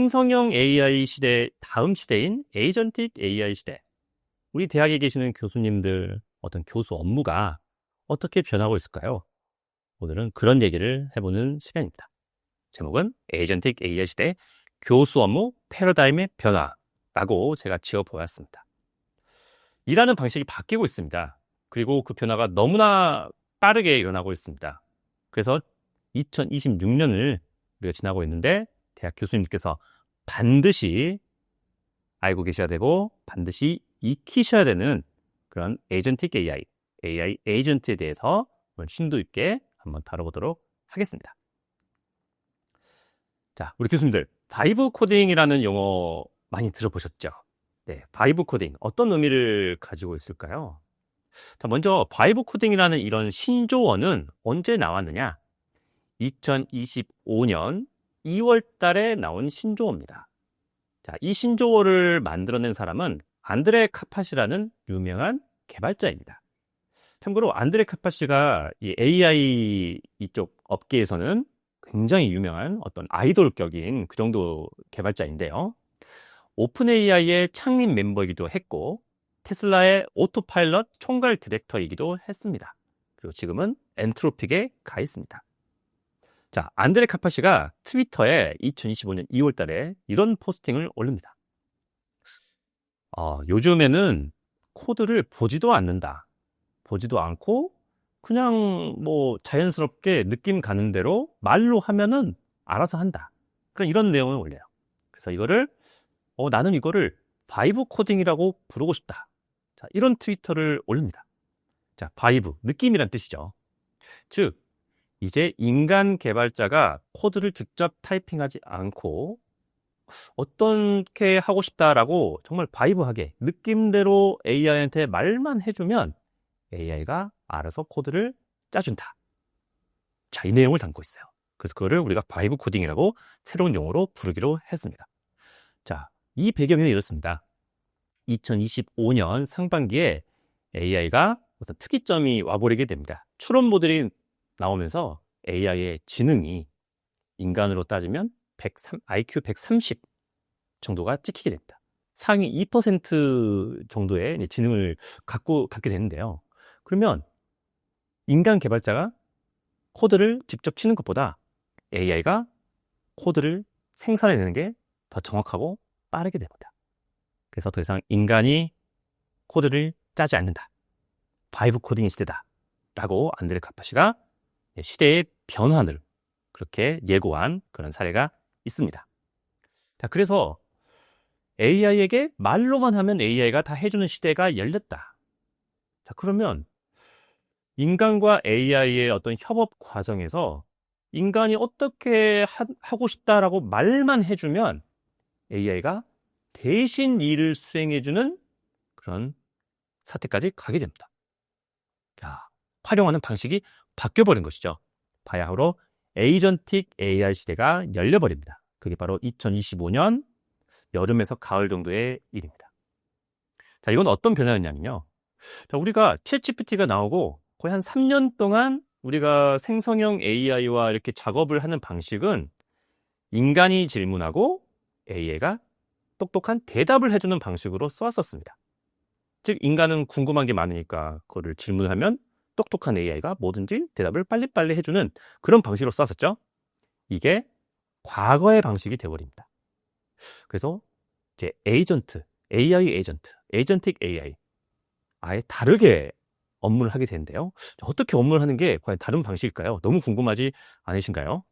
생성형 AI 시대 다음 시대인 에이전틱 AI 시대. 우리 대학에 계시는 교수님들 어떤 교수 업무가 어떻게 변하고 있을까요? 오늘은 그런 얘기를 해보는 시간입니다. 제목은 에이전틱 AI 시대 교수 업무 패러다임의 변화라고 제가 지어보았습니다. 일하는 방식이 바뀌고 있습니다. 그리고 그 변화가 너무나 빠르게 일어나고 있습니다. 그래서 2026년을 우리가 지나고 있는데 대학 교수님께서 반드시 알고 계셔야 되고 반드시 익히셔야 되는 그런 에이전틱 AI 에이전트에 대해서 오늘 심도 있게 한번 다뤄보도록 하겠습니다. 자, 우리 교수님들, 바이브 코딩이라는 용어 많이 들어보셨죠? 네, 바이브 코딩 어떤 의미를 가지고 있을까요? 자, 먼저 바이브 코딩이라는 이런 신조어는 언제 나왔느냐? 2025년 2월 달에 나온 신조어입니다. 자, 이 신조어를 만들어낸 사람은 안드레 카파시라는 유명한 개발자입니다. 참고로 안드레 카파시가 이 AI 이쪽 업계에서는 굉장히 유명한 어떤 아이돌격인 그 정도 개발자인데요. 오픈 AI의 창립 멤버이기도 했고 테슬라의 오토파일럿 총괄 디렉터이기도 했습니다. 그리고 지금은 엔트로픽에 가 있습니다. 자, 안드레 카파시가 트위터에 2025년 2월 달에 이런 포스팅을 올립니다. 요즘에는 코드를 보지도 않는다. 보지도 않고 그냥 뭐 자연스럽게 느낌 가는 대로 말로 하면은 알아서 한다. 그런 이런 내용을 올려요. 그래서 이거를 나는 이거를 바이브 코딩이라고 부르고 싶다. 자, 이런 트위터를 올립니다. 자, 바이브, 느낌이란 뜻이죠. 즉 이제 인간 개발자가 코드를 직접 타이핑하지 않고 어떻게 하고 싶다라고 정말 바이브하게 느낌대로 AI한테 말만 해주면 AI가 알아서 코드를 짜준다. 자, 이 내용을 담고 있어요. 그래서 그거를 우리가 바이브 코딩이라고 새로운 용어로 부르기로 했습니다. 자, 이 배경은 이렇습니다. 2025년 상반기에 AI가 어떤 특이점이 와버리게 됩니다. 추론 모델이 나오면서 AI의 지능이 인간으로 따지면 IQ 130 정도가 찍히게 됩니다. 상위 2% 정도의 지능을 갖게 되는데요. 그러면 인간 개발자가 코드를 직접 치는 것보다 AI가 코드를 생산해내는 게 더 정확하고 빠르게 됩니다. 그래서 더 이상 인간이 코드를 짜지 않는다. 바이브 코딩의 시대다. 라고 안드레 카파시가 시대의 변화를 그렇게 예고한 그런 사례가 있습니다. 자, 그래서 AI에게 말로만 하면 AI가 다 해주는 시대가 열렸다. 자, 그러면 인간과 AI의 어떤 협업 과정에서 인간이 어떻게 하고 싶다라고 말만 해주면 AI가 대신 일을 수행해주는 그런 사태까지 가게 됩니다. 자, 활용하는 방식이 바뀌어버린 것이죠. 바야흐로 에이전틱 AI 시대가 열려버립니다. 그게 바로 2025년 여름에서 가을 정도의 일입니다. 자, 이건 어떤 변화였냐면요. 자, 우리가 챗GPT가 나오고 거의 한 3년 동안 우리가 생성형 AI와 이렇게 작업을 하는 방식은 인간이 질문하고 AI가 똑똑한 대답을 해주는 방식으로 써왔었습니다. 즉, 인간은 궁금한 게 많으니까 그거를 질문하면 똑똑한 AI가 뭐든지 대답을 빨리빨리 해주는 그런 방식으로 써왔었죠. 이게 과거의 방식이 되어버립니다. 그래서 이제 AI 에이전트, 에이전틱 AI 아예 다르게 업무를 하게 되는데요. 어떻게 업무를 하는 게 과연 다른 방식일까요? 너무 궁금하지 않으신가요?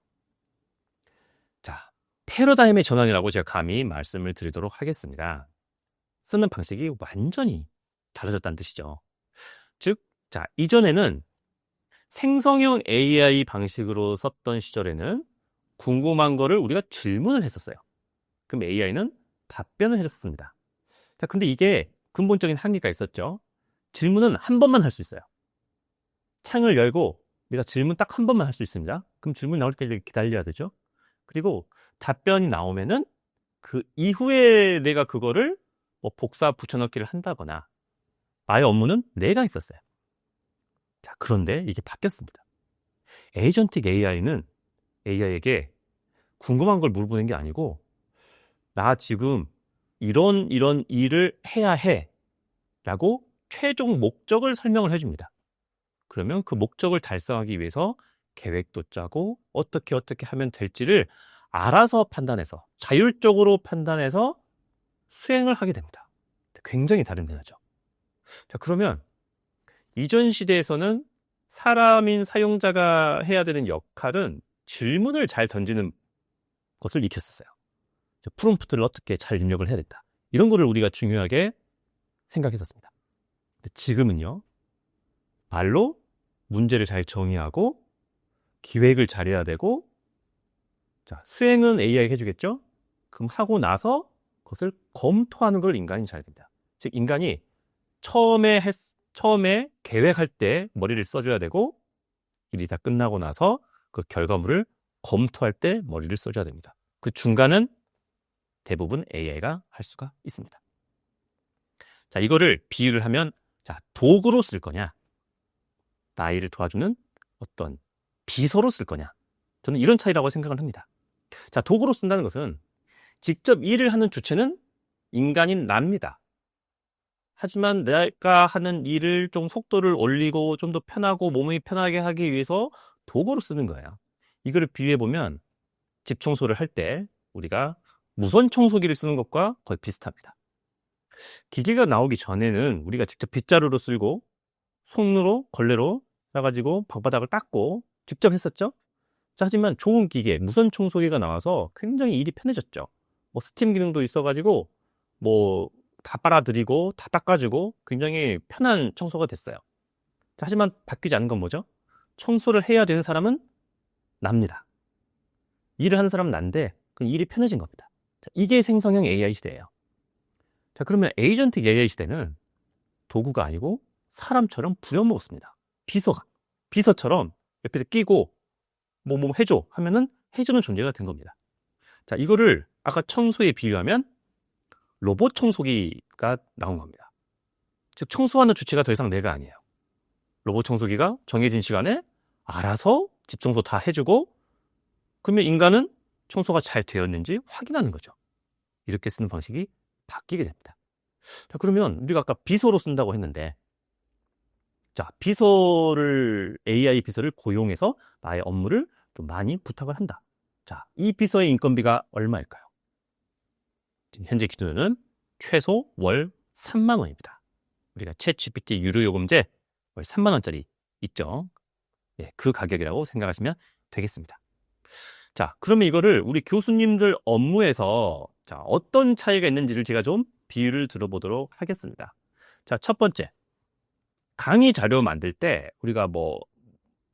자, 패러다임의 전환이라고 제가 감히 말씀을 드리도록 하겠습니다. 쓰는 방식이 완전히 달라졌다는 뜻이죠. 즉, 자, 이전에는 생성형 AI 방식으로 썼던 시절에는 궁금한 거를 우리가 질문을 했었어요. 그럼 AI는 답변을 해줬습니다. 자, 근데 이게 근본적인 한계가 있었죠. 질문은 한 번만 할 수 있어요. 창을 열고 내가 질문 딱 한 번만 할 수 있습니다. 그럼 질문 나올 때까지 기다려야 되죠. 그리고 답변이 나오면은 그 이후에 내가 그거를 뭐 복사 붙여넣기를 한다거나 나의 업무는 내가 있었어요. 자, 그런데 이게 바뀌었습니다. 에이전틱 AI는 AI에게 궁금한 걸 물어보는 게 아니고 나 지금 이런 일을 해야 해 라고 최종 목적을 설명을 해줍니다. 그러면 그 목적을 달성하기 위해서 계획도 짜고 어떻게 하면 될지를 알아서 판단해서 자율적으로 판단해서 수행을 하게 됩니다. 굉장히 다른 변화죠. 자, 그러면 이전 시대에서는 사람인 사용자가 해야 되는 역할은 질문을 잘 던지는 것을 익혔었어요. 프롬프트를 어떻게 잘 입력을 해야 된다. 이런 거를 우리가 중요하게 생각했었습니다. 근데 지금은요, 말로 문제를 잘 정의하고 기획을 잘해야 되고, 자, 수행은 AI가 해주겠죠? 그럼 하고 나서 그것을 검토하는 걸 인간이 잘해야 됩니다. 즉, 인간이 처음에 계획할 때 머리를 써줘야 되고, 일이 다 끝나고 나서 그 결과물을 검토할 때 머리를 써줘야 됩니다. 그 중간은 대부분 AI가 할 수가 있습니다. 자, 이거를 비유를 하면, 자, 도구로 쓸 거냐, 나이를 도와주는 어떤 비서로 쓸 거냐, 저는 이런 차이라고 생각을 합니다. 자, 도구로 쓴다는 것은 직접 일을 하는 주체는 인간인 납니다. 하지만 내가 하는 일을 좀 속도를 올리고 좀 더 편하고 몸이 편하게 하기 위해서 도구로 쓰는 거예요. 이거를 비유해보면 집 청소를 할 때 우리가 무선 청소기를 쓰는 것과 거의 비슷합니다. 기계가 나오기 전에는 우리가 직접 빗자루로 쓸고 손으로 걸레로 해가지고 방바닥을 닦고 직접 했었죠. 자, 하지만 좋은 기계, 무선 청소기가 나와서 굉장히 일이 편해졌죠. 뭐 스팀 기능도 있어가지고 뭐 다 빨아들이고 다 닦아주고 굉장히 편한 청소가 됐어요. 자, 하지만 바뀌지 않은 건 뭐죠? 청소를 해야 되는 사람은 납니다. 일을 하는 사람은 난데 그 일이 편해진 겁니다. 자, 이게 생성형 AI 시대예요. 자, 그러면 에이전틱 AI 시대는 도구가 아니고 사람처럼 부려먹었습니다. 비서처럼 옆에서 끼고 뭐 해줘 하면은 해주는 존재가 된 겁니다. 자, 이거를 아까 청소에 비유하면 로봇 청소기가 나온 겁니다. 즉, 청소하는 주체가 더 이상 내가 아니에요. 로봇 청소기가 정해진 시간에 알아서 집 청소 다 해주고, 그러면 인간은 청소가 잘 되었는지 확인하는 거죠. 이렇게 쓰는 방식이 바뀌게 됩니다. 자, 그러면 우리가 아까 비서로 쓴다고 했는데, 자, AI 비서를 고용해서 나의 업무를 좀 많이 부탁을 한다. 자, 이 비서의 인건비가 얼마일까요? 현재 기준은 최소 월 3만 원입니다. 우리가 챗GPT 유료 요금제 월 3만 원짜리 있죠. 예, 그 가격이라고 생각하시면 되겠습니다. 자, 그러면 이거를 우리 교수님들 업무에서 자, 어떤 차이가 있는지를 제가 좀 비유를 들어보도록 하겠습니다. 자, 첫 번째, 강의 자료 만들 때 우리가 뭐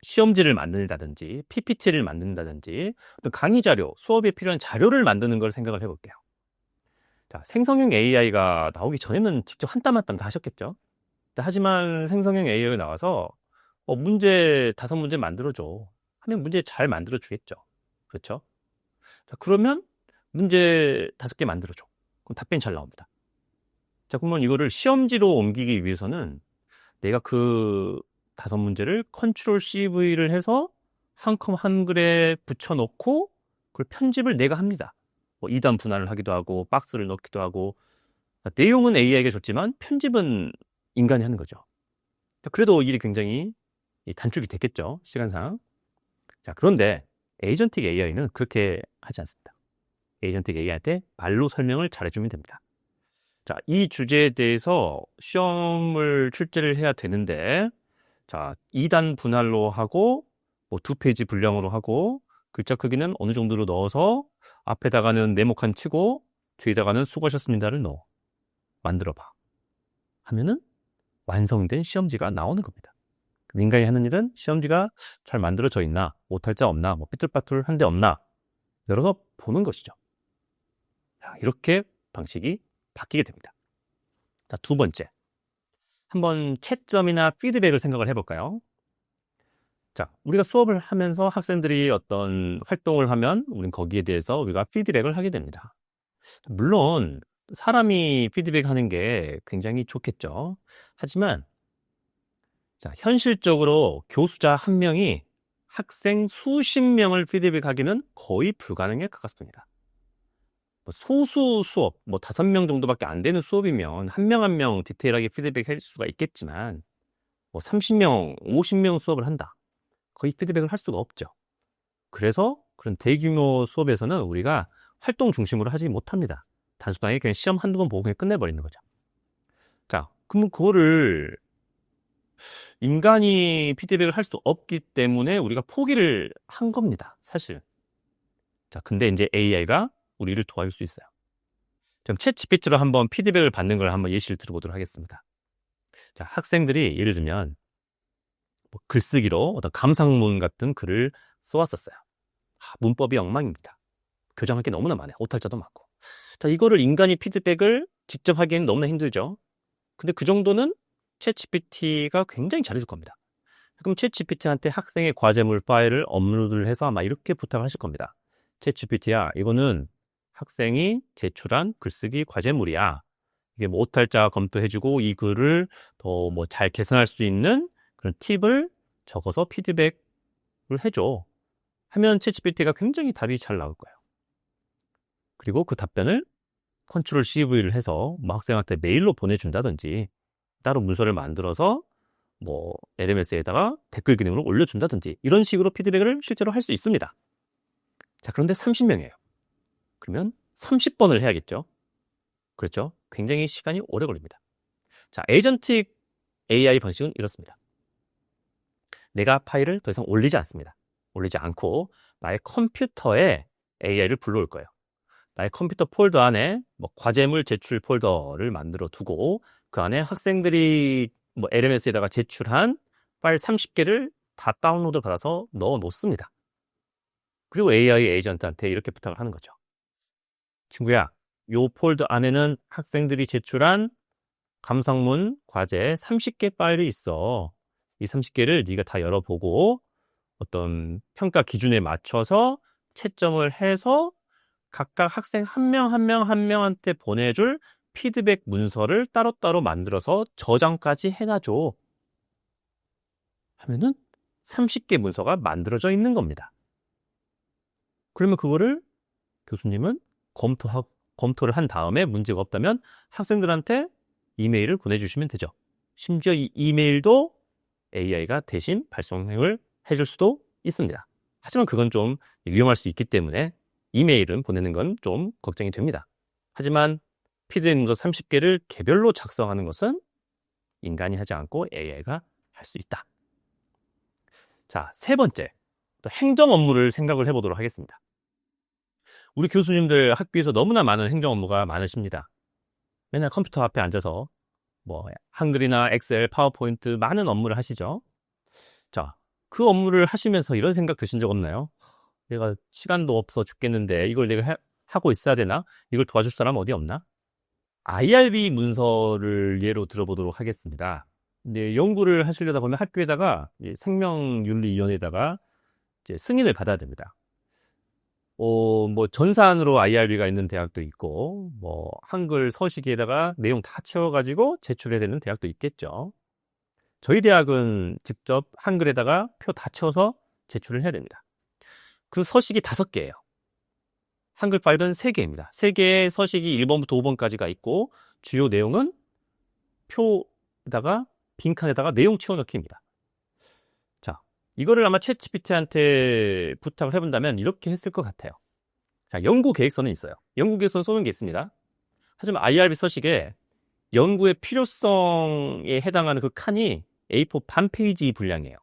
시험지를 만든다든지 PPT를 만든다든지 어떤 강의 자료, 수업에 필요한 자료를 만드는 걸 생각을 해볼게요. 자, 생성형 AI가 나오기 전에는 직접 한 땀 한 땀 다 하셨겠죠. 하지만 생성형 AI가 나와서 문제 5문제 만들어줘 하면 문제 잘 만들어주겠죠. 그렇죠? 자, 그러면 문제 5개 만들어줘. 그럼 답변이 잘 나옵니다. 자, 그러면 이거를 시험지로 옮기기 위해서는 내가 그 5문제를 컨트롤 CV를 해서 한 컴 한글에 붙여놓고 그걸 편집을 내가 합니다. 2단 분할을 하기도 하고 박스를 넣기도 하고, 내용은 AI가 줬지만 편집은 인간이 하는 거죠. 그래도 일이 굉장히 단축이 됐겠죠, 시간상. 자, 그런데 에이전틱 AI는 그렇게 하지 않습니다. 에이전틱 AI한테 말로 설명을 잘해주면 됩니다. 자, 이 주제에 대해서 시험을 출제를 해야 되는데, 자, 2단 분할로 하고 뭐 2페이지 분량으로 하고 글자 크기는 어느 정도로 넣어서 앞에다가는 네모칸 치고 뒤에다가는 수고하셨습니다를 넣어 만들어봐 하면은 완성된 시험지가 나오는 겁니다. 인간이 하는 일은 시험지가 잘 만들어져 있나, 못할 자 없나, 뭐 삐뚤빠뚤한 데 없나 열어서 보는 것이죠. 자, 이렇게 방식이 바뀌게 됩니다. 자, 두 번째, 한번 채점이나 피드백을 생각을 해볼까요? 자, 우리가 수업을 하면서 학생들이 어떤 활동을 하면 우린 거기에 대해서 우리가 피드백을 하게 됩니다. 물론 사람이 피드백하는 게 굉장히 좋겠죠. 하지만 자, 현실적으로 교수자 한 명이 학생 수십 명을 피드백하기는 거의 불가능에 가깝습니다. 소수 수업, 5명 정도밖에 안 되는 수업이면 한 명 한 명 디테일하게 피드백 할 수가 있겠지만 30명, 50명 수업을 한다. 거의 피드백을 할 수가 없죠. 그래서 그런 대규모 수업에서는 우리가 활동 중심으로 하지 못합니다. 단순하게 그냥 시험 한두 번 보고 그냥 끝내버리는 거죠. 자, 그럼 그거를 인간이 피드백을 할 수 없기 때문에 우리가 포기를 한 겁니다. 사실. 자, 근데 이제 AI가 우리를 도와줄 수 있어요. 그럼 챗 GPT로 한번 피드백을 받는 걸 한번 예시를 들어보도록 하겠습니다. 자, 학생들이 예를 들면 글쓰기로 어떤 감상문 같은 글을 써왔었어요. 문법이 엉망입니다. 교정할 게 너무나 많아요. 오탈자도 많고. 자, 이거를 인간이 피드백을 직접 하기에는 너무나 힘들죠. 근데 그 정도는 챗 GPT가 굉장히 잘해줄 겁니다. 그럼 챗 GPT한테 학생의 과제물 파일을 업로드를 해서 아마 이렇게 부탁을 하실 겁니다. 챗 GPT야, 이거는 학생이 제출한 글쓰기 과제물이야. 이게 오탈자 검토해주고 이 글을 더 잘 개선할 수 있는 그런 팁을 적어서 피드백을 해줘. 하면 챗 GPT가 굉장히 답이 잘 나올 거예요. 그리고 그 답변을 컨트롤 CV를 해서 학생한테 메일로 보내준다든지 따로 문서를 만들어서 LMS에다가 댓글 기능으로 올려준다든지 이런 식으로 피드백을 실제로 할 수 있습니다. 자, 그런데 30명이에요. 그러면 30번을 해야겠죠. 그렇죠? 굉장히 시간이 오래 걸립니다. 자, 에이전틱 AI 방식은 이렇습니다. 내가 파일을 더 이상 올리지 않습니다. 올리지 않고 나의 컴퓨터에 AI를 불러올 거예요. 나의 컴퓨터 폴더 안에 과제물 제출 폴더를 만들어 두고 그 안에 학생들이 LMS에다가 제출한 파일 30개를 다 다운로드 받아서 넣어 놓습니다. 그리고 AI 에이전트한테 이렇게 부탁을 하는 거죠. 친구야, 요 폴더 안에는 학생들이 제출한 감상문 과제 30개 파일이 있어. 이 30개를 네가 다 열어보고 어떤 평가 기준에 맞춰서 채점을 해서 각각 학생 한 명 한 명 한 명한테 보내줄 피드백 문서를 따로따로 만들어서 저장까지 해놔줘. 하면은 30개 문서가 만들어져 있는 겁니다. 그러면 그거를 교수님은 검토를 한 다음에 문제가 없다면 학생들한테 이메일을 보내주시면 되죠. 심지어 이 이메일도 AI가 대신 발송을 해줄 수도 있습니다. 하지만 그건 좀 위험할 수 있기 때문에 이메일은 보내는 건 좀 걱정이 됩니다. 하지만 피드백 문서 30개를 개별로 작성하는 것은 인간이 하지 않고 AI가 할 수 있다. 자, 세 번째, 또 행정 업무를 생각을 해보도록 하겠습니다. 우리 교수님들 학교에서 너무나 많은 행정 업무가 많으십니다. 맨날 컴퓨터 앞에 앉아서 한글이나 엑셀, 파워포인트 많은 업무를 하시죠. 자, 그 업무를 하시면서 이런 생각 드신 적 없나요? 내가 시간도 없어 죽겠는데 이걸 내가 하고 있어야 되나? 이걸 도와줄 사람 어디 없나? IRB 문서를 예로 들어보도록 하겠습니다. 근데 연구를 하시려다 보면 학교에다가 생명윤리위원회에다가 이제 승인을 받아야 됩니다. 전산으로 IRB가 있는 대학도 있고, 한글 서식에다가 내용 다 채워가지고 제출해야 되는 대학도 있겠죠. 저희 대학은 직접 한글에다가 표 다 채워서 제출을 해야 됩니다. 그 서식이 5개예요. 한글 파일은 3개입니다. 3개의 서식이 1번부터 5번까지가 있고, 주요 내용은 표에다가 빈칸에다가 내용 채워넣기입니다. 자, 이거를 아마 챗 GPT한테 부탁을 해본다면 이렇게 했을 것 같아요. 자, 연구 계획서는 있어요. 연구 계획서는 쏘는 게 있습니다. 하지만 IRB 서식에 연구의 필요성에 해당하는 그 칸이 A4 반 페이지 분량이에요.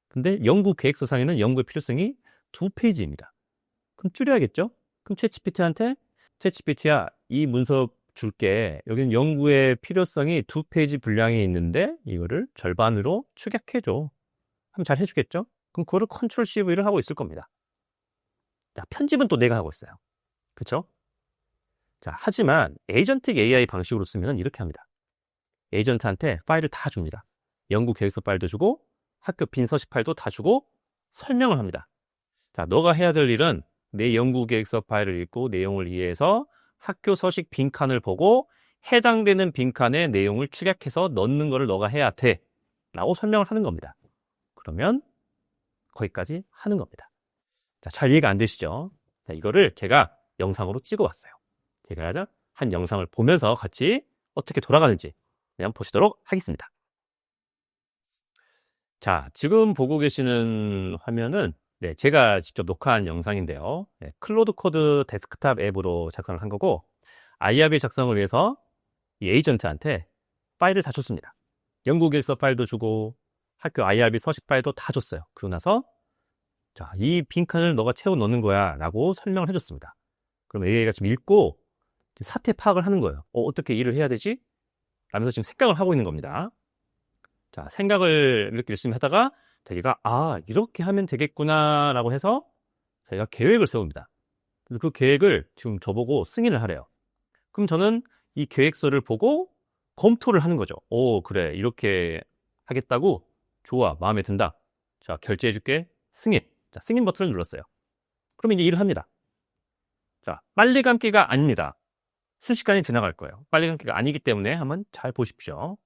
근데 연구 계획서상에는 연구의 필요성이 2페이지입니다. 그럼 줄여야겠죠? 그럼 챗 GPT한테 챗 GPT야, 이 문서 줄게. 여기는 연구의 필요성이 2페이지 분량이 있는데 이거를 절반으로 축약해줘. 하면 잘 해주겠죠? 그럼 그거를 컨트롤 CV를 하고 있을 겁니다. 자, 편집은 또 내가 하고 있어요. 그렇죠? 자, 하지만 에이전틱 AI 방식으로 쓰면 이렇게 합니다. 에이전트한테 파일을 다 줍니다. 연구 계획서 파일도 주고 학교 빈 서식 파일도 다 주고 설명을 합니다. 자, 너가 해야 될 일은 내 연구 계획서 파일을 읽고 내용을 이해해서 학교 서식 빈칸을 보고 해당되는 빈칸에 내용을 축약해서 넣는 거를 너가 해야 돼. 라고 설명을 하는 겁니다. 그러면 거기까지 하는 겁니다. 자, 잘 이해가 안 되시죠? 자, 이거를 제가 영상으로 찍어 왔어요. 제가 한 영상을 보면서 같이 어떻게 돌아가는지 그냥 보시도록 하겠습니다. 자, 지금 보고 계시는 화면은 제가 직접 녹화한 영상인데요. 클로드 코드 데스크탑 앱으로 작성을 한 거고, IRB 작성을 위해서 이 에이전트한테 파일을 다 줬습니다. 영국 일서 파일도 주고 학교 IRB 서식 파일도 다 줬어요. 그러고 나서 자, 이 빈칸을 너가 채워 넣는 거야 라고 설명을 해줬습니다. 그럼 AI가 지금 읽고 사태 파악을 하는 거예요. 어떻게 일을 해야 되지? 라면서 지금 생각을 하고 있는 겁니다. 자, 생각을 이렇게 열심히 하다가 자기가 이렇게 하면 되겠구나 라고 해서 자기가 계획을 세웁니다. 그래서 그 계획을 지금 저보고 승인을 하래요. 그럼 저는 이 계획서를 보고 검토를 하는 거죠. 그래, 이렇게 하겠다고? 좋아, 마음에 든다. 자, 결제해줄게. 승인. 자, 승인 버튼을 눌렀어요. 그럼 이제 일을 합니다. 자, 빨리 감기가 아닙니다. 순식간에 지나갈 거예요. 빨리 감기가 아니기 때문에 한번 잘 보십시오.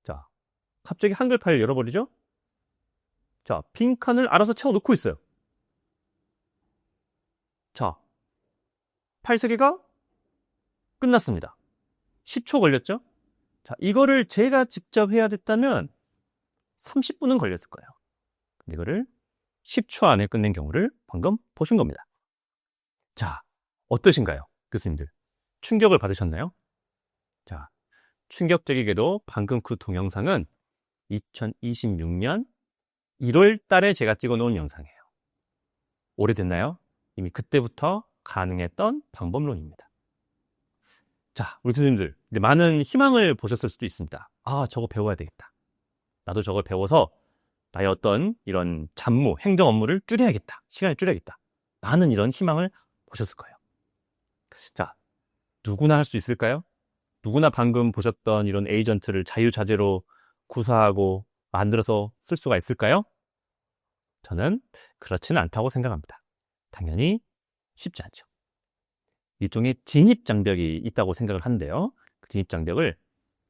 자, 갑자기 한글 파일 열어버리죠? 자, 빈칸을 알아서 채워놓고 있어요. 자, 파일 3개가 끝났습니다. 10초 걸렸죠? 자, 이거를 제가 직접 해야 됐다면 30분은 걸렸을 거예요. 근데 이거를 10초 안에 끝낸 경우를 방금 보신 겁니다. 자, 어떠신가요? 교수님들. 충격을 받으셨나요? 자, 충격적이게도 방금 그 동영상은 2026년 1월 달에 제가 찍어 놓은 영상이에요. 오래됐나요? 이미 그때부터 가능했던 방법론입니다. 자, 우리 교수님들, 많은 희망을 보셨을 수도 있습니다. 저거 배워야 되겠다. 나도 저걸 배워서 나의 어떤 이런 잡무, 행정 업무를 줄여야겠다. 시간을 줄여야겠다. 많은 이런 희망을 보셨을 거예요. 자, 누구나 할 수 있을까요? 누구나 방금 보셨던 이런 에이전트를 자유자재로 구사하고 만들어서 쓸 수가 있을까요? 저는 그렇지는 않다고 생각합니다. 당연히 쉽지 않죠. 일종의 진입장벽이 있다고 생각을 하는데요. 그 진입장벽을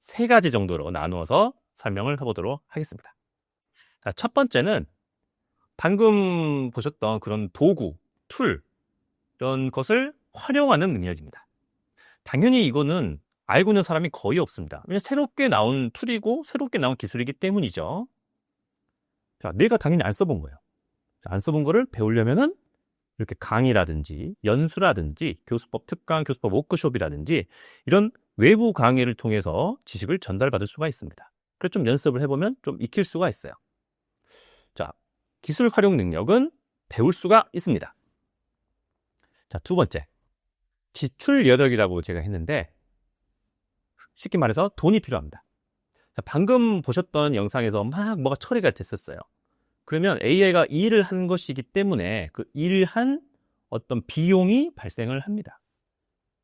3가지 정도로 나누어서 설명을 해보도록 하겠습니다. 자, 첫 번째는 방금 보셨던 그런 도구, 툴, 이런 것을 활용하는 능력입니다. 당연히 이거는 알고 있는 사람이 거의 없습니다. 왜냐하면 새롭게 나온 툴이고 새롭게 나온 기술이기 때문이죠. 자, 내가 당연히 안 써본 거예요. 안 써본 거를 배우려면은 이렇게 강의라든지 연수라든지 교수법 특강, 교수법 워크숍이라든지 이런 외부 강의를 통해서 지식을 전달받을 수가 있습니다. 그래서 좀 연습을 해보면 좀 익힐 수가 있어요. 자, 기술 활용 능력은 배울 수가 있습니다. 자, 두 번째, 지출 여력이라고 제가 했는데 쉽게 말해서 돈이 필요합니다. 자, 방금 보셨던 영상에서 막 뭐가 처리가 됐었어요. 그러면 AI가 일을 한 것이기 때문에 그 일을 한 어떤 비용이 발생을 합니다.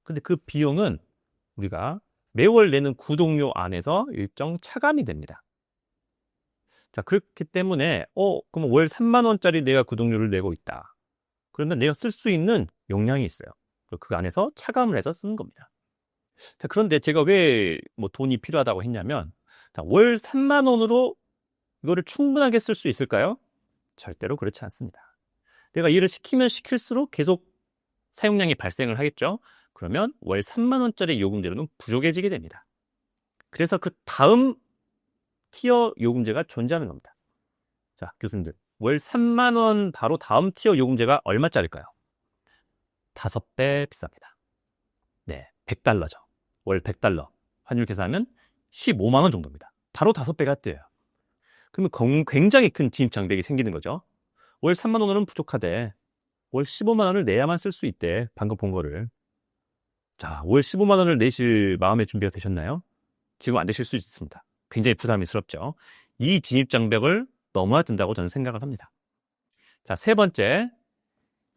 근데 그 비용은 우리가 매월 내는 구독료 안에서 일정 차감이 됩니다. 자, 그렇기 때문에 그럼 월 3만 원짜리 내가 구독료를 내고 있다. 그러면 내가 쓸 수 있는 용량이 있어요. 그 안에서 차감을 해서 쓰는 겁니다. 자, 그런데 제가 왜 돈이 필요하다고 했냐면, 자, 월 3만 원으로 이거를 충분하게 쓸 수 있을까요? 절대로 그렇지 않습니다. 내가 일을 시키면 시킬수록 계속 사용량이 발생을 하겠죠. 그러면 월 3만 원짜리 요금제로는 부족해지게 됩니다. 그래서 그 다음 티어 요금제가 존재하는 겁니다. 자, 교수님들, 월 3만 원 바로 다음 티어 요금제가 얼마짜리일까요? 5배 비쌉니다. 네, $100죠. 월 $100. 환율 계산하면 15만 원 정도입니다. 바로 5배가 뛰어요. 그러면 굉장히 큰 진입장벽이 생기는 거죠. 월 3만 원은 부족하대. 월 15만 원을 내야만 쓸 수 있대. 방금 본 거를. 자, 월 15만 원을 내실 마음의 준비가 되셨나요? 지금 안 되실 수 있습니다. 굉장히 부담스럽죠. 이 진입장벽을 넘어야 된다고 저는 생각을 합니다. 자, 세 번째,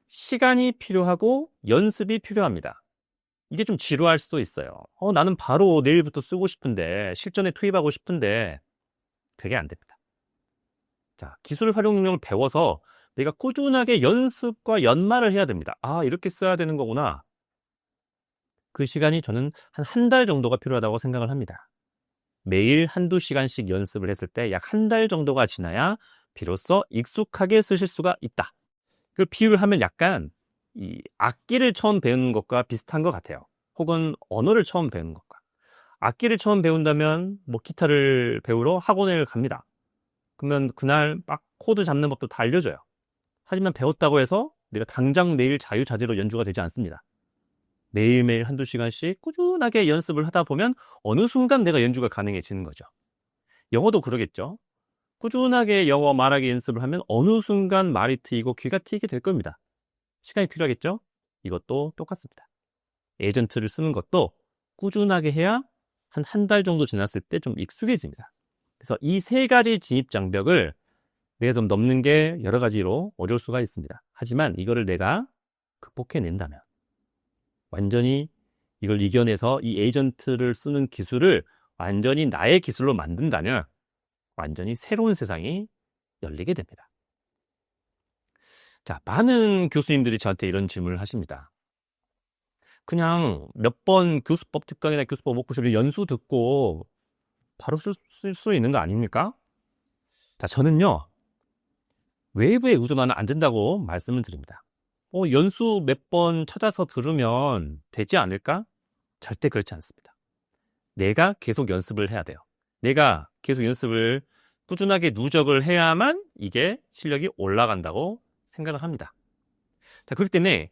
시간이 필요하고 연습이 필요합니다. 이게 좀 지루할 수도 있어요. 나는 바로 내일부터 쓰고 싶은데, 실전에 투입하고 싶은데 그게 안 됩니다. 자, 기술 활용 능력을 배워서 내가 꾸준하게 연습과 연마를 해야 됩니다. 이렇게 써야 되는 거구나. 그 시간이 저는 한 달 정도가 필요하다고 생각을 합니다. 매일 1~2시간씩 연습을 했을 때 약 한 달 정도가 지나야 비로소 익숙하게 쓰실 수가 있다. 그 비유를 하면 약간 이 악기를 처음 배우는 것과 비슷한 것 같아요. 혹은 언어를 처음 배우는 것과. 악기를 처음 배운다면 뭐 기타를 배우러 학원을 갑니다. 그러면 그날 막 코드 잡는 법도 다 알려줘요. 하지만 배웠다고 해서 내가 당장 매일 자유자재로 연주가 되지 않습니다. 매일매일 한두 시간씩 꾸준하게 연습을 하다 보면 어느 순간 내가 연주가 가능해지는 거죠. 영어도 그러겠죠. 꾸준하게 영어 말하기 연습을 하면 어느 순간 말이 트이고 귀가 트이게 될 겁니다. 시간이 필요하겠죠? 이것도 똑같습니다. 에이전트를 쓰는 것도 꾸준하게 해야 한 달 정도 지났을 때 좀 익숙해집니다. 그래서 이 세 가지 진입 장벽을 내가 좀 넘는 게 여러 가지로 어려울 수가 있습니다. 하지만 이거를 내가 극복해낸다면, 완전히 이걸 이겨내서 이 에이전트를 쓰는 기술을 완전히 나의 기술로 만든다면 완전히 새로운 세상이 열리게 됩니다. 자, 많은 교수님들이 저한테 이런 질문을 하십니다. 그냥 몇 번 교수법 특강이나 교수법 워크숍에 연수 듣고 바로 쓸 수 있는 거 아닙니까? 자, 저는요, 외부에 의존하면 안 된다고 말씀을 드립니다. 연수 몇 번 찾아서 들으면 되지 않을까? 절대 그렇지 않습니다. 내가 계속 연습을 해야 돼요. 내가 계속 연습을 꾸준하게 누적을 해야만 이게 실력이 올라간다고 생각을 합니다. 자, 그렇기 때문에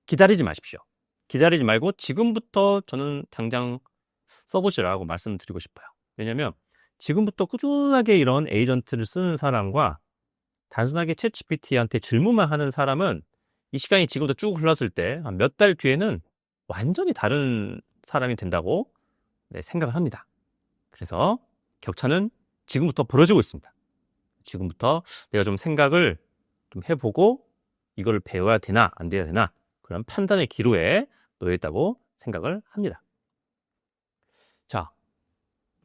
기다리지 마십시오. 기다리지 말고 지금부터 저는 당장 써보시라고 말씀드리고 싶어요. 왜냐하면 지금부터 꾸준하게 이런 에이전트를 쓰는 사람과 단순하게 챗GPT한테 질문만 하는 사람은 이 시간이 지금부터 쭉 흘렀을 때 한 몇 달 뒤에는 완전히 다른 사람이 된다고 생각을 합니다. 그래서 격차는 지금부터 벌어지고 있습니다. 지금부터 내가 좀 생각을 좀 해보고 이걸 배워야 되나 안 돼야 되나 그런 판단의 기로에 놓여 있다고 생각을 합니다. 자,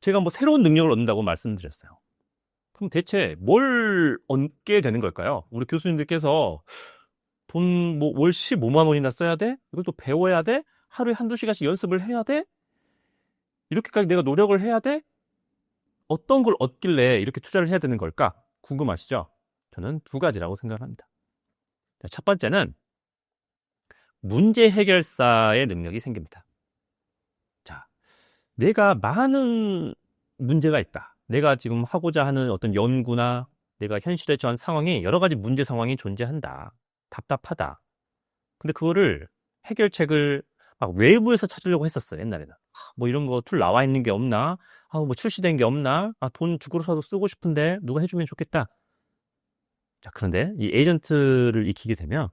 제가 뭐 새로운 능력을 얻는다고 말씀드렸어요. 그럼 대체 뭘 얻게 되는 걸까요? 우리 교수님들께서 돈 월 15만 원이나 써야 돼? 이걸 또 배워야 돼? 하루에 한두 시간씩 연습을 해야 돼? 이렇게까지 내가 노력을 해야 돼? 어떤 걸 얻길래 이렇게 투자를 해야 되는 걸까? 궁금하시죠? 저는 두 가지라고 생각합니다. 첫 번째는 문제 해결사의 능력이 생깁니다. 자, 내가 많은 문제가 있다. 내가 지금 하고자 하는 어떤 연구나 내가 현실에 처한 상황이 여러 가지 문제 상황이 존재한다. 답답하다. 근데 그거를 해결책을 막 외부에서 찾으려고 했었어요. 옛날에는. 뭐 이런 거 툴 나와 있는 게 없나? 뭐 출시된 게 없나? 돈 주고서라도 쓰고 싶은데 누가 해주면 좋겠다. 자, 그런데 이 에이전트를 익히게 되면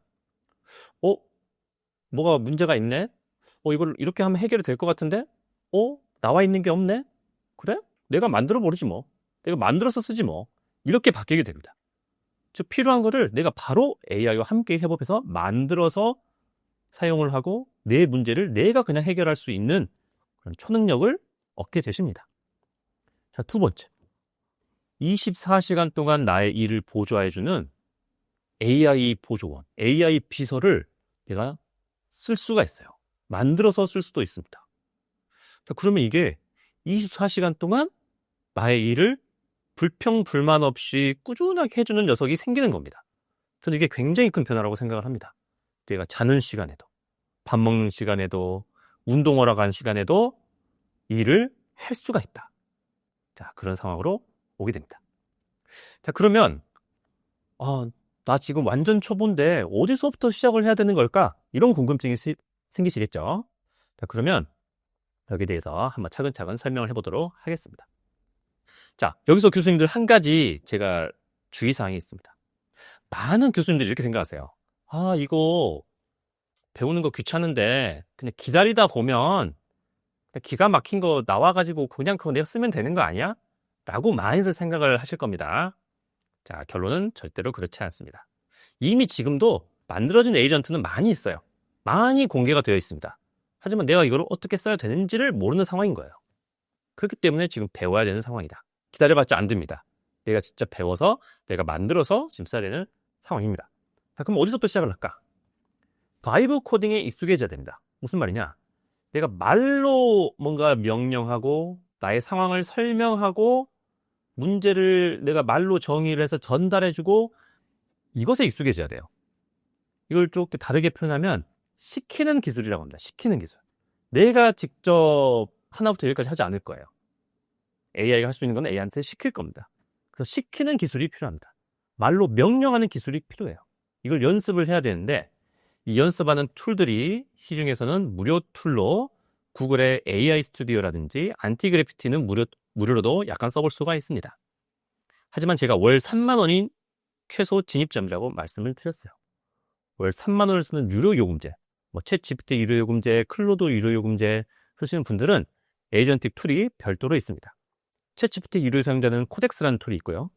뭐가 문제가 있네? 이걸 이렇게 하면 해결이 될 것 같은데? 나와 있는 게 없네? 그래? 내가 만들어 버리지 뭐. 내가 만들어서 쓰지 뭐. 이렇게 바뀌게 됩니다. 즉 필요한 거를 내가 바로 AI와 함께 협업해서 만들어서 사용을 하고 내 문제를 내가 그냥 해결할 수 있는 그런 초능력을 얻게 되십니다. 자, 두 번째. 24시간 동안 나의 일을 보조해주는 AI 보조원, AI 비서를 내가 쓸 수가 있어요. 만들어서 쓸 수도 있습니다. 자, 그러면 이게 24시간 동안 나의 일을 불평, 불만 없이 꾸준하게 해주는 녀석이 생기는 겁니다. 저는 이게 굉장히 큰 변화라고 생각을 합니다. 내가 자는 시간에도, 밥 먹는 시간에도, 운동하러 가는 시간에도 일을 할 수가 있다. 자, 그런 상황으로 오게 됩니다. 자, 그러면 나 지금 완전 초보인데 어디서부터 시작을 해야 되는 걸까? 이런 궁금증이 생기시겠죠? 자, 그러면 여기에 대해서 한번 차근차근 설명을 해보도록 하겠습니다. 자, 여기서 교수님들 한 가지 제가 주의사항이 있습니다. 많은 교수님들이 이렇게 생각하세요. 이거 배우는 거 귀찮은데 그냥 기다리다 보면 기가 막힌 거 나와가지고 그냥 그거 내가 쓰면 되는 거 아니야? 라고 많이들 생각을 하실 겁니다. 자, 결론은 절대로 그렇지 않습니다. 이미 지금도 만들어진 에이전트는 많이 있어요. 많이 공개가 되어 있습니다. 하지만 내가 이걸 어떻게 써야 되는지를 모르는 상황인 거예요. 그렇기 때문에 지금 배워야 되는 상황이다. 기다려봤자 안 됩니다. 내가 진짜 배워서 내가 만들어서 지금 써야 되는 상황입니다. 자, 그럼 어디서부터 시작을 할까? 바이브 코딩에 익숙해져야 됩니다. 무슨 말이냐? 내가 말로 뭔가 명령하고 나의 상황을 설명하고 문제를 내가 말로 정의를 해서 전달해주고 이것에 익숙해져야 돼요. 이걸 좀 다르게 표현하면 시키는 기술이라고 합니다. 시키는 기술. 내가 직접 하나부터 열까지 하지 않을 거예요. AI가 할 수 있는 건 AI한테 시킬 겁니다. 그래서 시키는 기술이 필요합니다. 말로 명령하는 기술이 필요해요. 이걸 연습을 해야 되는데 이 연습하는 툴들이 시중에서는 무료 툴로 구글의 AI 스튜디오라든지 안티그래피티는 무료로도 약간 써볼 수가 있습니다. 하지만 제가 월 3만 원이 최소 진입점이라고 말씀을 드렸어요. 월 3만 원을 쓰는 유료 요금제, 챗GPT 유료 요금제, 클로드 유료 요금제 쓰시는 분들은 에이전틱 툴이 별도로 있습니다. 챗GPT 유료 사용자는 코덱스라는 툴이 있고요.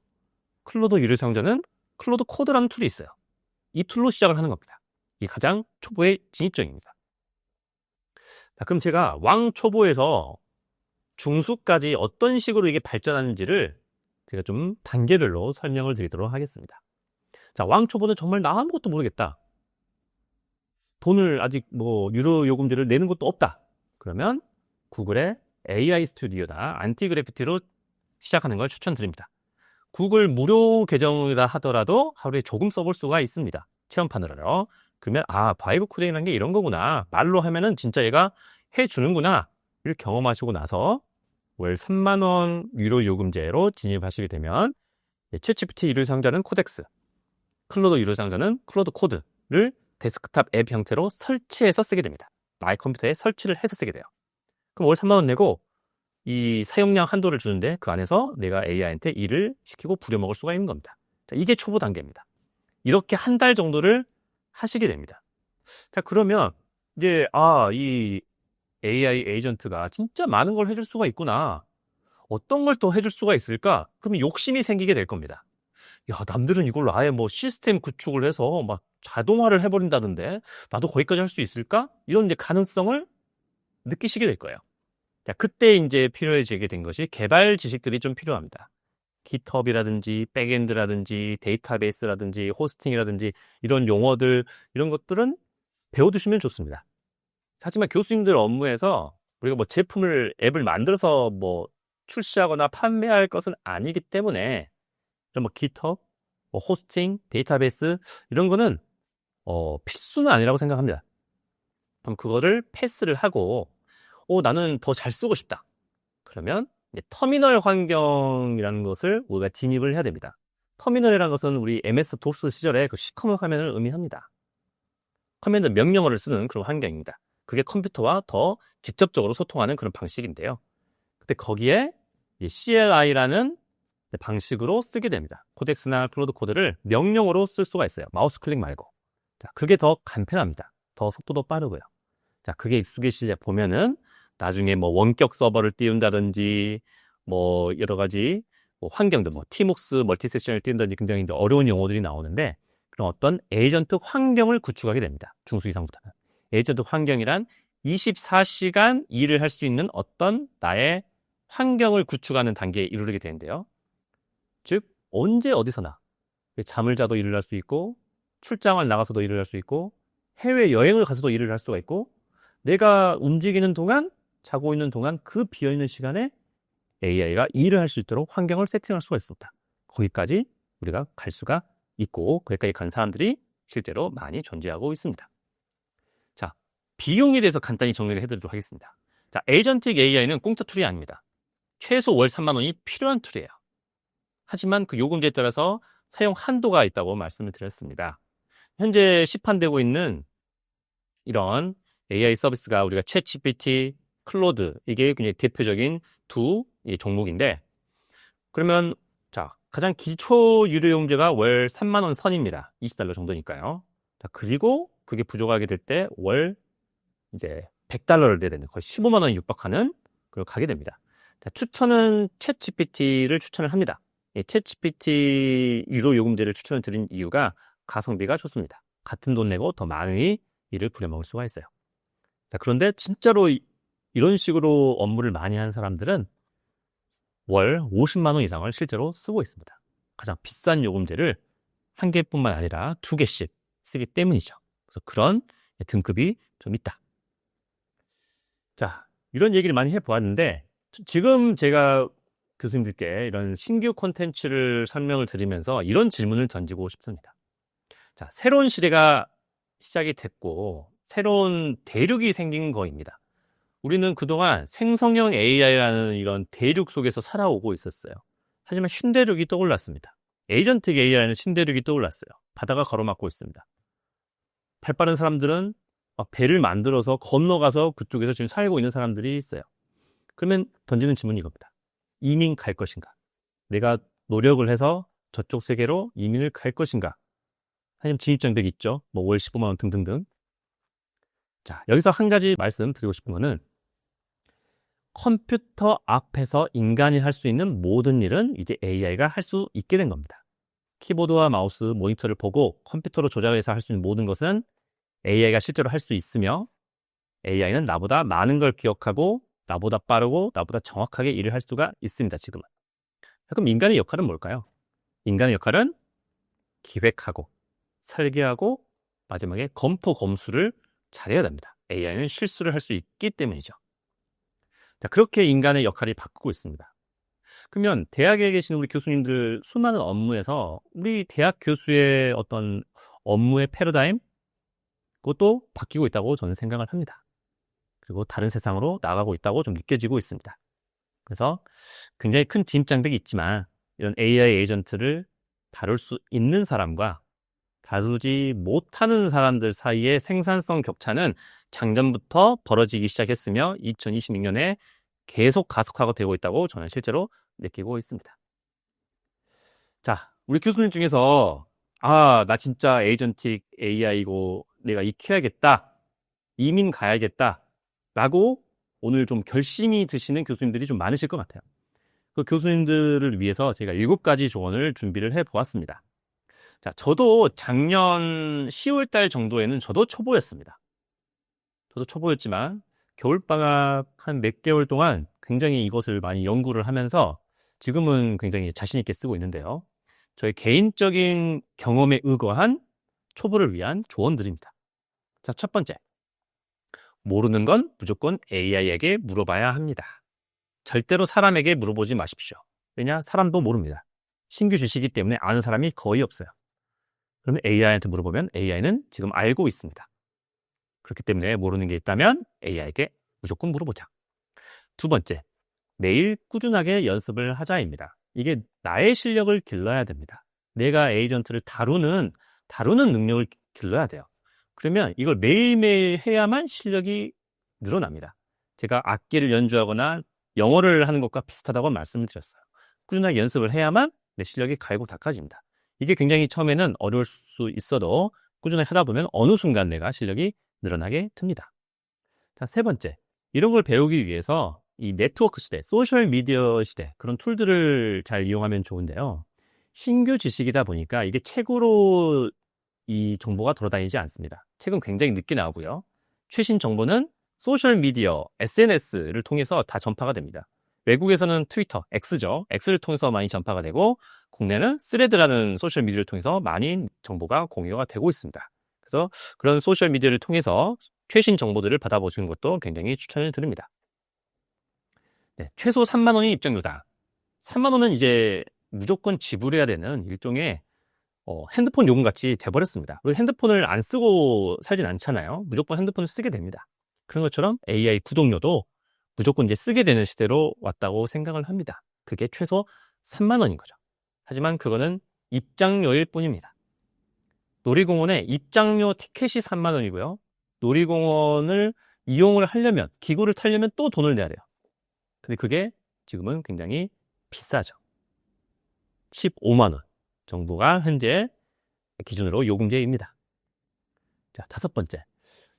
클로드 유료 사용자는 클로드 코드라는 툴이 있어요. 이 툴로 시작을 하는 겁니다. 이게 가장 초보의 진입점입니다. 자, 그럼 제가 왕초보에서 중수까지 어떤 식으로 이게 발전하는지를 제가 좀 단계별로 설명을 드리도록 하겠습니다. 자, 왕초보는 정말 나 아무것도 모르겠다. 돈을 아직 유료 요금제를 내는 것도 없다. 그러면 구글의 AI 스튜디오나 안티그래피티로 시작하는 걸 추천드립니다. 구글 무료 계정이라 하더라도 하루에 조금 써볼 수가 있습니다. 체험판으로요. 그러면 바이브 코딩이라는 게 이런 거구나. 말로 하면은 진짜 얘가 해주는구나. 를 경험하시고 나서 월 3만 원 유료 요금제로 진입하시게 되면 챗GPT 유료 사용자는 코덱스, 클로드 유료 사용자는 클로드 코드를 데스크탑 앱 형태로 설치해서 쓰게 됩니다. 나의 컴퓨터에 설치를 해서 쓰게 돼요. 그럼 월 3만 원 내고 이 사용량 한도를 주는데 그 안에서 내가 AI한테 일을 시키고 부려먹을 수가 있는 겁니다. 자, 이게 초보 단계입니다. 이렇게 한 달 정도를 하시게 됩니다. 자, 그러면 이제 이 AI 에이전트가 진짜 많은 걸 해줄 수가 있구나. 어떤 걸 또 해줄 수가 있을까? 그러면 욕심이 생기게 될 겁니다. 야, 남들은 이걸로 아예 시스템 구축을 해서 막 자동화를 해버린다던데 나도 거기까지 할 수 있을까? 이런 이제 가능성을 느끼시게 될 거예요. 자, 그때 이제 필요해지게 된 것이 개발 지식들이 좀 필요합니다. GitHub이라든지 백엔드라든지 데이터베이스라든지 호스팅이라든지 이런 용어들, 이런 것들은 배워두시면 좋습니다. 하지만 교수님들 업무에서 우리가 앱을 만들어서 출시하거나 판매할 것은 아니기 때문에 이런 GitHub, 호스팅, 데이터베이스 이런 거는 필수는 아니라고 생각합니다. 그럼 그거를 패스를 하고 나는 더 잘 쓰고 싶다. 그러면 터미널 환경이라는 것을 우리가 진입을 해야 됩니다. 터미널이라는 것은 우리 MS 도스 시절에 그 시커먼 화면을 의미합니다. 커맨드 명령어를 쓰는 그런 환경입니다. 그게 컴퓨터와 더 직접적으로 소통하는 그런 방식인데요. 근데 거기에 CLI라는 방식으로 쓰게 됩니다. 코덱스나 클로드 코드를 명령어로 쓸 수가 있어요. 마우스 클릭 말고. 자, 그게 더 간편합니다. 더 속도도 빠르고요. 자, 그게 익숙해지다 보면은 나중에 원격 서버를 띄운다든지 여러 가지 환경들 티목스 멀티세션을 띄운다든지 굉장히 이제 어려운 용어들이 나오는데 그런 어떤 에이전트 환경을 구축하게 됩니다. 중수 이상부터는. 에이전트 환경이란 24시간 일을 할 수 있는 어떤 나의 환경을 구축하는 단계에 이르게 되는데요. 즉 언제 어디서나 잠을 자도 일을 할 수 있고 출장을 나가서도 일을 할 수 있고 해외여행을 가서도 일을 할 수가 있고 내가 움직이는 동안 자고 있는 동안 그 비어있는 시간에 AI가 일을 할 수 있도록 환경을 세팅할 수가 있습니다. 거기까지 우리가 갈 수가 있고 거기까지 간 사람들이 실제로 많이 존재하고 있습니다. 자, 비용에 대해서 간단히 정리를 해드리도록 하겠습니다. 자, 에이전틱 AI는 공짜 툴이 아닙니다. 최소 월 3만 원이 필요한 툴이에요. 하지만 그 요금제에 따라서 사용 한도가 있다고 말씀을 드렸습니다. 현재 시판되고 있는 이런 AI 서비스가 우리가 챗GPT, 클로드 이게 그냥 대표적인 두 종목인데 그러면 자 가장 기초 유료 요금제가 월 3만 원 선입니다. $20 정도니까요. 자 그리고 그게 부족하게 될 때 월 이제 $100를 내야 되는 거의 15만 원에 육박하는 그걸 가게 됩니다. 자, 추천은 챗GPT를 추천을 합니다. 챗GPT 유료 요금제를 추천을 드린 이유가 가성비가 좋습니다. 같은 돈 내고 더 많이 일을 부려먹을 수가 있어요. 자, 그런데 진짜로 이런 식으로 업무를 많이 하는 사람들은 월 50만 원 이상을 실제로 쓰고 있습니다. 가장 비싼 요금제를 한 개뿐만 아니라 두 개씩 쓰기 때문이죠. 그래서 그런 등급이 좀 있다. 자, 이런 얘기를 많이 해보았는데 지금 제가 교수님들께 이런 신규 콘텐츠를 설명을 드리면서 이런 질문을 던지고 싶습니다. 자, 새로운 시대가 시작이 됐고 새로운 대륙이 생긴 거입니다. 우리는 그동안 생성형 AI라는 이런 대륙 속에서 살아오고 있었어요. 하지만 신대륙이 떠올랐습니다. 에이전틱 AI라는 신대륙이 떠올랐어요. 바다가 가로막고 있습니다. 발빠른 사람들은 막 배를 만들어서 건너가서 그쪽에서 지금 살고 있는 사람들이 있어요. 그러면 던지는 질문이 이겁니다. 이민 갈 것인가? 내가 노력을 해서 저쪽 세계로 이민을 갈 것인가? 하지만 진입장벽이 있죠. 뭐 월 15만 원 등등등. 자, 여기서 한 가지 말씀드리고 싶은 거는 컴퓨터 앞에서 인간이 할 수 있는 모든 일은 이제 AI가 할 수 있게 된 겁니다. 키보드와 마우스, 모니터를 보고 컴퓨터로 조작해서 할 수 있는 모든 것은 AI가 실제로 할 수 있으며 AI는 나보다 많은 걸 기억하고 나보다 빠르고 나보다 정확하게 일을 할 수가 있습니다. 지금은. 그럼 인간의 역할은 뭘까요? 인간의 역할은 기획하고 설계하고 마지막에 검토 검수를 잘해야 됩니다. AI는 실수를 할 수 있기 때문이죠. 자, 그렇게 인간의 역할이 바꾸고 있습니다. 그러면 대학에 계신 우리 교수님들 수많은 업무에서 우리 대학 교수의 어떤 업무의 패러다임 그것도 바뀌고 있다고 저는 생각을 합니다. 그리고 다른 세상으로 나가고 있다고 좀 느껴지고 있습니다. 그래서 굉장히 큰 진입장벽이 있지만 이런 AI 에이전트를 다룰 수 있는 사람과 다루지 못하는 사람들 사이의 생산성 격차는 작년부터 벌어지기 시작했으며 2026년에 계속 가속화가 되고 있다고 저는 실제로 느끼고 있습니다. 자, 우리 교수님 중에서 나 진짜 에이전틱 AI고 내가 익혀야겠다, 이민 가야겠다 라고 오늘 좀 결심이 드시는 교수님들이 좀 많으실 것 같아요. 그 교수님들을 위해서 제가 7가지 조언을 준비를 해보았습니다. 자, 저도 작년 10월 달 정도에는 저도 초보였습니다. 저도 초보였지만 겨울방학 한 몇 개월 동안 굉장히 이것을 많이 연구를 하면서 지금은 굉장히 자신 있게 쓰고 있는데요. 저의 개인적인 경험에 의거한 초보를 위한 조언들입니다. 자, 첫 번째. 모르는 건 무조건 AI에게 물어봐야 합니다. 절대로 사람에게 물어보지 마십시오. 왜냐? 사람도 모릅니다. 신규 주식이기 때문에 아는 사람이 거의 없어요. 그러면 AI한테 물어보면 AI는 지금 알고 있습니다. 그렇기 때문에 모르는 게 있다면 AI에게 무조건 물어보자. 두 번째, 매일 꾸준하게 연습을 하자입니다. 이게 나의 실력을 길러야 됩니다. 내가 에이전트를 다루는 능력을 길러야 돼요. 그러면 이걸 매일매일 해야만 실력이 늘어납니다. 제가 악기를 연주하거나 영어를 하는 것과 비슷하다고 말씀을 드렸어요. 꾸준하게 연습을 해야만 내 실력이 갈고 닦아집니다. 이게 굉장히 처음에는 어려울 수 있어도 꾸준하게 하다 보면 어느 순간 내가 실력이 늘어나게 됩니다. 자, 세 번째, 이런 걸 배우기 위해서 이 네트워크 시대, 소셜 미디어 시대 그런 툴들을 잘 이용하면 좋은데요. 신규 지식이다 보니까 이게 책으로 이 정보가 돌아다니지 않습니다. 책은 굉장히 늦게 나오고요. 최신 정보는 소셜 미디어, SNS를 통해서 다 전파가 됩니다. 외국에서는 트위터, X죠. X를 통해서 많이 전파가 되고 국내는 스레드라는 소셜 미디어를 통해서 많이 정보가 공유가 되고 있습니다. 그래서 그런 소셜 미디어를 통해서 최신 정보들을 받아보시는 것도 굉장히 추천을 드립니다. 네, 최소 3만 원이 입장료다. 3만 원은 이제 무조건 지불해야 되는 일종의 핸드폰 요금 같이 돼버렸습니다. 우리 핸드폰을 안 쓰고 살진 않잖아요. 무조건 핸드폰을 쓰게 됩니다. 그런 것처럼 AI 구독료도 무조건 이제 쓰게 되는 시대로 왔다고 생각을 합니다. 그게 최소 3만 원인 거죠. 하지만 그거는 입장료일 뿐입니다. 놀이공원에 입장료 티켓이 3만 원이고요. 놀이공원을 이용을 하려면, 기구를 타려면 또 돈을 내야 돼요. 근데 그게 지금은 굉장히 비싸죠. 15만 원 정도가 현재 기준으로 요금제입니다. 자, 다섯 번째.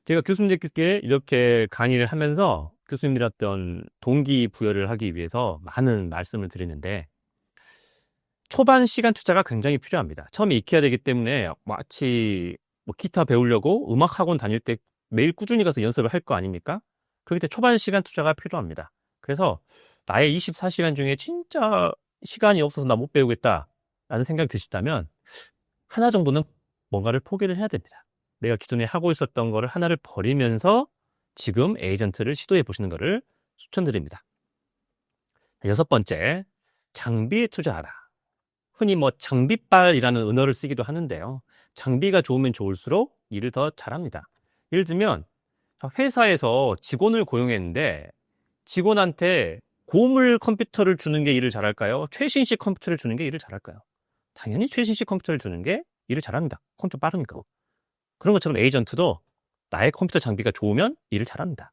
제가 교수님들께 이렇게 강의를 하면서 교수님들의 어떤 동기부여를 하기 위해서 많은 말씀을 드리는데 초반 시간 투자가 굉장히 필요합니다. 처음에 익혀야 되기 때문에 마치 기타 배우려고 음악 학원 다닐 때 매일 꾸준히 가서 연습을 할 거 아닙니까? 그렇기 때문에 초반 시간 투자가 필요합니다. 그래서 나의 24시간 중에 진짜 시간이 없어서 나 못 배우겠다 라는 생각이 드시다면 하나 정도는 뭔가를 포기를 해야 됩니다. 내가 기존에 하고 있었던 거를 하나를 버리면서 지금 에이전트를 시도해 보시는 것을 추천드립니다. 여섯 번째, 장비에 투자하라. 흔히 장비빨이라는 은어를 쓰기도 하는데요. 장비가 좋으면 좋을수록 일을 더 잘합니다. 예를 들면 회사에서 직원을 고용했는데 직원한테 고물 컴퓨터를 주는 게 일을 잘할까요? 최신식 컴퓨터를 주는 게 일을 잘할까요? 당연히 최신식 컴퓨터를 주는 게 일을 잘합니다. 컴퓨터 빠르니까. 그런 것처럼 에이전트도 나의 컴퓨터 장비가 좋으면 일을 잘합니다.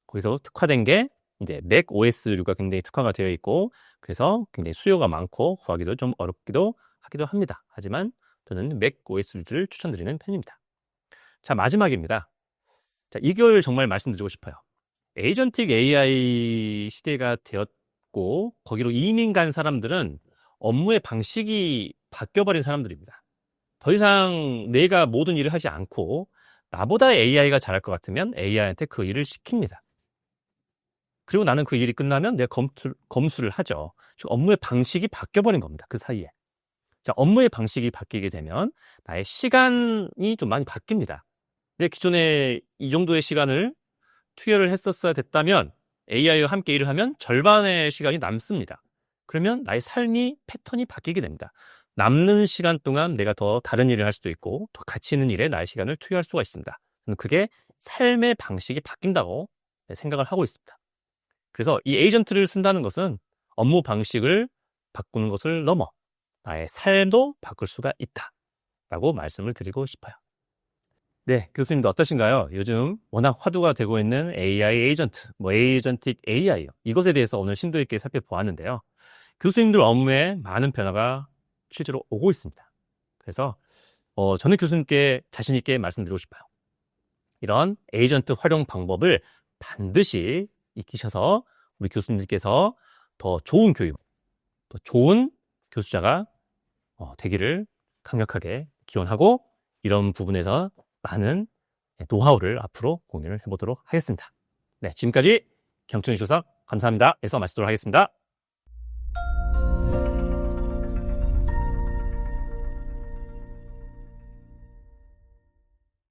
거기서 특화된 게 이제 맥 OS류가 굉장히 특화가 되어 있고 그래서 굉장히 수요가 많고 구하기도 좀 어렵기도 하기도 합니다. 하지만 저는 맥 OS류를 추천드리는 편입니다. 자, 마지막입니다. 자, 이걸 정말 말씀드리고 싶어요. 에이전틱 AI 시대가 되었고 거기로 이민 간 사람들은 업무의 방식이 바뀌어버린 사람들입니다. 더 이상 내가 모든 일을 하지 않고 나보다 AI가 잘할 것 같으면 AI한테 그 일을 시킵니다. 그리고 나는 그 일이 끝나면 내가 검수를 하죠. 즉 업무의 방식이 바뀌어버린 겁니다. 그 사이에. 자, 업무의 방식이 바뀌게 되면 나의 시간이 좀 많이 바뀝니다. 내 기존에 이 정도의 시간을 투여를 했었어야 됐다면 AI와 함께 일을 하면 절반의 시간이 남습니다. 그러면 나의 삶이 패턴이 바뀌게 됩니다. 남는 시간 동안 내가 더 다른 일을 할 수도 있고 더 가치 있는 일에 나의 시간을 투여할 수가 있습니다. 저는 그게 삶의 방식이 바뀐다고 생각을 하고 있습니다. 그래서 이 에이전트를 쓴다는 것은 업무 방식을 바꾸는 것을 넘어 나의 삶도 바꿀 수가 있다라고 말씀을 드리고 싶어요. 네, 교수님도 어떠신가요? 요즘 워낙 화두가 되고 있는 AI 에이전트, 에이전틱 AI 이것에 대해서 오늘 심도 있게 살펴보았는데요. 교수님들 업무에 많은 변화가 실제로 오고 있습니다. 그래서 저는 교수님께 자신 있게 말씀드리고 싶어요. 이런 에이전트 활용 방법을 반드시 익히셔서 우리 교수님들께서 더 좋은 교육, 더 좋은 교수자가 되기를 강력하게 기원하고 이런 부분에서 많은 노하우를 앞으로 공유를 해보도록 하겠습니다. 네, 지금까지 경청해 주셔서 감사합니다. 에서 마치도록 하겠습니다.